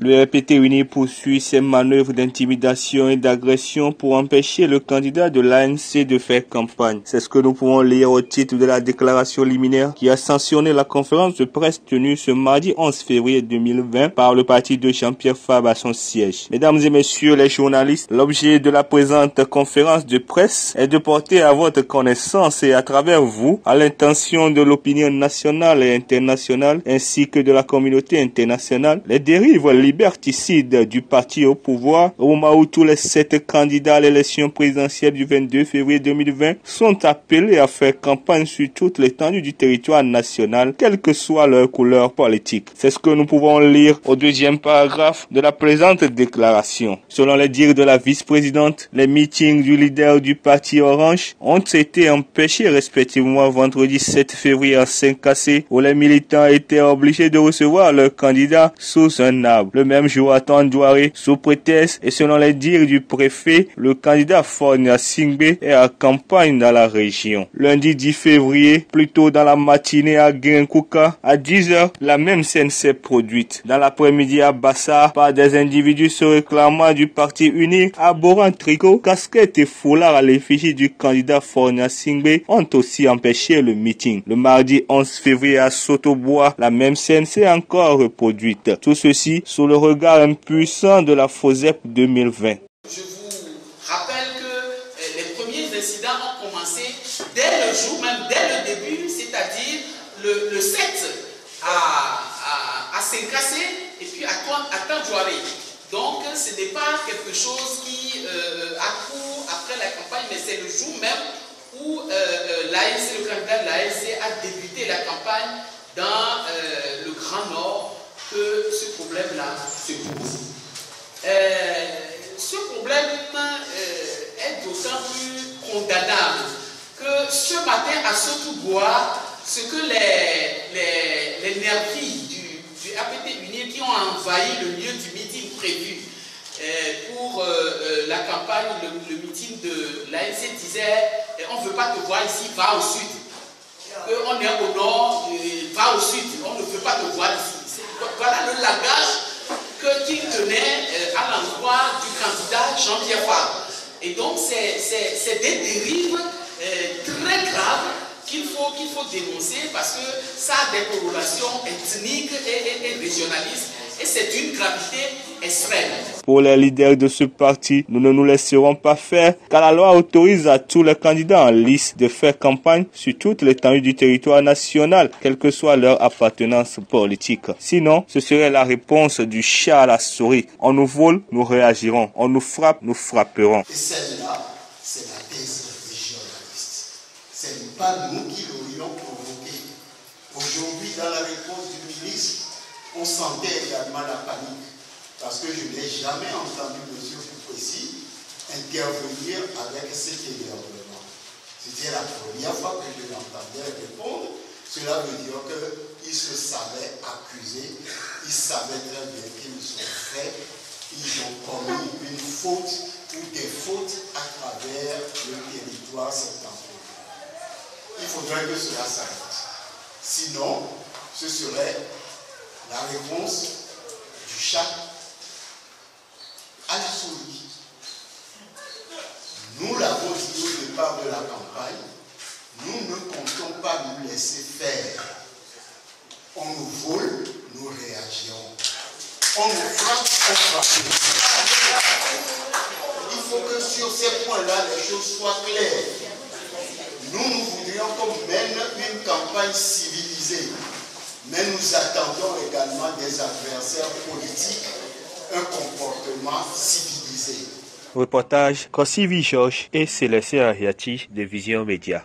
Le RPT uni poursuit ses manœuvres d'intimidation et d'agression pour empêcher le candidat de l'ANC de faire campagne. C'est ce que nous pouvons lire au titre de la déclaration liminaire qui a sanctionné la conférence de presse tenue ce mardi 11 février 2020 par le parti de Jean-Pierre Fabre à son siège. Mesdames et messieurs les journalistes, l'objet de la présente conférence de presse est de porter à votre connaissance et à travers vous, à l'intention de l'opinion nationale et internationale ainsi que de la communauté internationale, les dérives liberticides du parti au pouvoir au moment où tous les 7 candidats à l'élection présidentielle du 22 février 2020 sont appelés à faire campagne sur toute l'étendue du territoire national, quelle que soit leur couleur politique. C'est ce que nous pouvons lire au deuxième paragraphe de la présente déclaration. Selon les dires de la vice-présidente, les meetings du leader du parti Orange ont été empêchés respectivement vendredi 7 février à Saint-Cassé où les militants étaient obligés de recevoir leurs candidats sous un arbre. Le même jour à Tandouaré, sous prétexte et selon les dires du préfet, le candidat Fornia Singbe est à campagne dans la région. Lundi 10 février, plus tôt dans la matinée à Guinkouka, à 10h, la même scène s'est produite. Dans l'après-midi à Bassar, par des individus se réclamant du parti uni, arborant tricot, casquette et foulard à l'effigie du candidat Fornia Singbe ont aussi empêché le meeting. Le mardi 11 février à Sotobois, la même scène s'est encore reproduite. Tout ceci sous le regard impuissant de la FOSEP 2020. Je vous rappelle que les premiers incidents ont commencé dès le jour, même dès le début, c'est-à-dire le 7 à Saint-Cassé et puis à Tandouaré. Donc ce n'est pas quelque chose qui accourt après la campagne, mais c'est le jour même où l'ANC, le candidat de l'ANC a débuté la campagne dans le Grand Nord que ce problème-là se pose. Ce problème est d'autant plus condamnable que ce matin à Sotobois, ce que les nervis du APT Uni qui ont envahi le lieu du meeting prévu pour la campagne, le meeting de l'ANC disait on ne veut pas te voir ici, va au sud. On est au nord, va au sud, on ne veut pas te voir ici. Voilà le langage qu'il tenait à l'endroit du candidat Jean-Pierre Fabre. Et donc c'est des dérives très graves qu'il faut dénoncer parce que ça a des corrélations ethniques et régionalistes et c'est d'une gravité extrême. Pour les leaders de ce parti, nous ne nous laisserons pas faire car la loi autorise à tous les candidats en lice de faire campagne sur toute l'étendue du territoire national, quelle que soit leur appartenance politique. Sinon, ce serait la réponse du chat à la souris. On nous vole, nous réagirons. On nous frappe, nous frapperons. Et celle-là, c'est la thèse régionaliste. Ce n'est pas nous qui l'aurions provoqué. Aujourd'hui, dans la réponse du ministre, on sentait également la panique. Parce que je n'ai jamais entendu M. Foucault-Précis intervenir avec cet énervement. C'était la première fois que je l'entendais répondre. Cela veut dire qu'il se savait accusé, il savait très bien qu'ils ont fait, ils ont commis une faute ou des fautes à travers le territoire septentrional. Il faudrait que cela s'arrête. Sinon, ce serait la réponse du chat à la souris. Nous l'avons dit au départ de la campagne, nous ne comptons pas nous laisser faire. On nous vole, nous réagirons. On nous frappe, on frappe. Il faut que sur ces points-là, les choses soient claires. Nous voudrions qu'on mène une campagne civilisée. Mais nous attendons également des adversaires politiques un comportement civilisé. Reportage Kosivi Georges et Célestin Ariati de Vision Média.